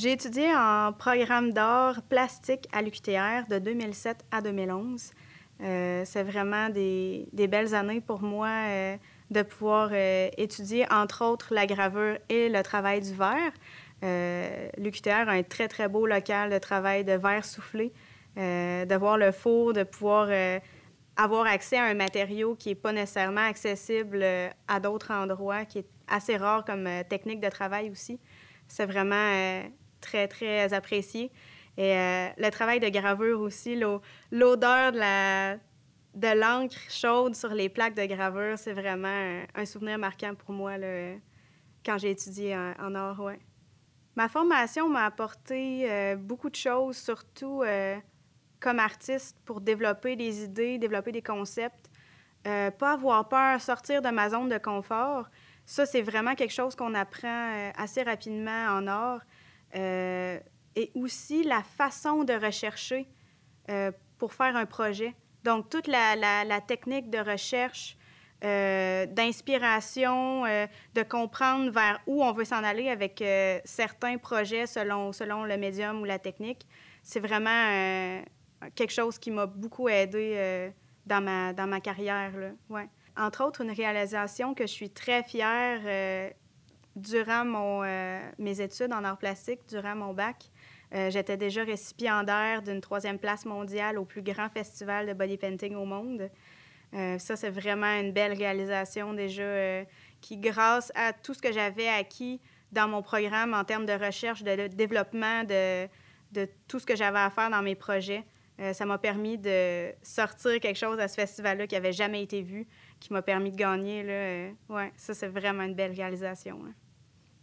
J'ai étudié en programme d'art plastique à l'UQTR de 2007 à 2011. C'est vraiment des belles années pour moi de pouvoir étudier, entre autres, la gravure et le travail du verre. L'UQTR a un très, très beau local de travail de verre soufflé, de voir le four, de pouvoir avoir accès à un matériau qui n'est pas nécessairement accessible à d'autres endroits, qui est assez rare comme technique de travail aussi. C'est vraiment très, très apprécié. Et le travail de gravure aussi, l'odeur de l'encre chaude sur les plaques de gravure, c'est vraiment un souvenir marquant pour moi là, quand j'ai étudié en art. Ouais. Ma formation m'a apporté beaucoup de choses, surtout comme artiste, pour développer des idées, développer des concepts. Pas avoir peur, sortir de ma zone de confort. Ça, c'est vraiment quelque chose qu'on apprend assez rapidement en art. Et aussi la façon de rechercher pour faire un projet. Donc, toute la technique de recherche, d'inspiration, de comprendre vers où on veut s'en aller avec certains projets selon le médium ou la technique, c'est vraiment quelque chose qui m'a beaucoup aidée dans ma carrière. Là. Ouais. Entre autres, une réalisation que je suis très fière durant mes études en arts plastiques, durant mon bac. J'étais déjà récipiendaire d'une 3e place mondiale au plus grand festival de body painting au monde. Ça, c'est vraiment une belle réalisation déjà qui, grâce à tout ce que j'avais acquis dans mon programme en termes de recherche, de développement de tout ce que j'avais à faire dans mes projets, ça m'a permis de sortir quelque chose à ce festival-là qui n'avait jamais été vu, qui m'a permis de gagner. Là, ouais, ça, c'est vraiment une belle réalisation. Hein.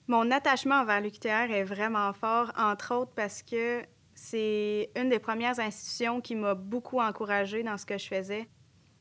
Mon attachement envers l'UQTR est vraiment fort, entre autres parce que c'est une des premières institutions qui m'a beaucoup encouragée dans ce que je faisais.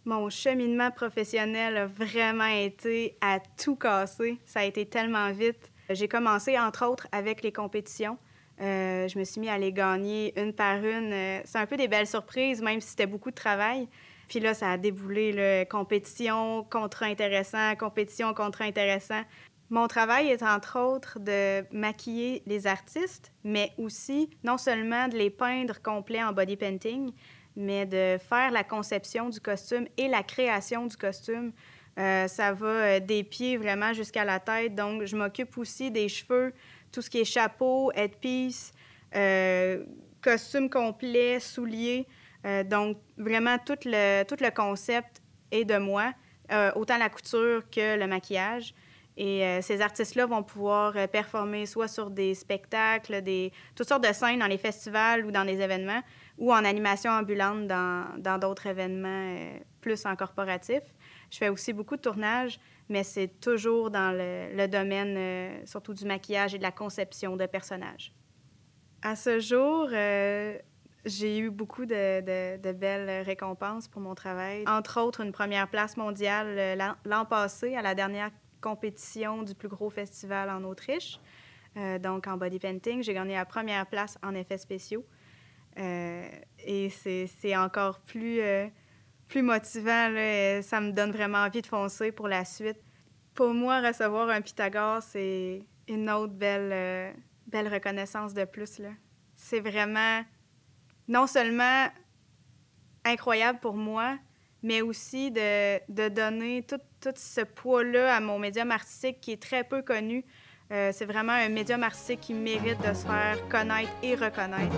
Mon cheminement professionnel a vraiment été à tout casser. Ça a été tellement vite. J'ai commencé, entre autres, avec les compétitions. Je me suis mis à les gagner une par une. C'est un peu des belles surprises, même si c'était beaucoup de travail. Puis là, ça a déboulé, là, compétition, contrat intéressant, compétition, contrat intéressant. Mon travail est, entre autres, de maquiller les artistes, mais aussi, non seulement de les peindre complets en body painting, mais de faire la conception du costume et la création du costume. Ça va des pieds vraiment jusqu'à la tête. Donc, je m'occupe aussi des cheveux, tout ce qui est chapeau, headpiece, costume complet, souliers. Donc, vraiment, tout le concept est de moi, autant la couture que le maquillage. Et ces artistes-là vont pouvoir performer soit sur des spectacles, toutes sortes de scènes dans les festivals ou dans des événements, ou en animation ambulante dans d'autres événements plus en corporatif. Je fais aussi beaucoup de tournages, mais c'est toujours dans le domaine surtout du maquillage et de la conception de personnages. À ce jour, j'ai eu beaucoup de belles récompenses pour mon travail. Entre autres, une première place mondiale l'an passé à la dernière compétition du plus gros festival en Autriche. Donc, en body painting, j'ai gagné la première place en effets spéciaux. Et c'est encore plus motivant. Là. Ça me donne vraiment envie de foncer pour la suite. Pour moi, recevoir un Pythagore, c'est une autre belle reconnaissance de plus. Là. C'est vraiment non seulement incroyable pour moi, mais aussi de donner tout ce poids-là à mon médium artistique qui est très peu connu. C'est vraiment un médium artistique qui mérite de se faire connaître et reconnaître.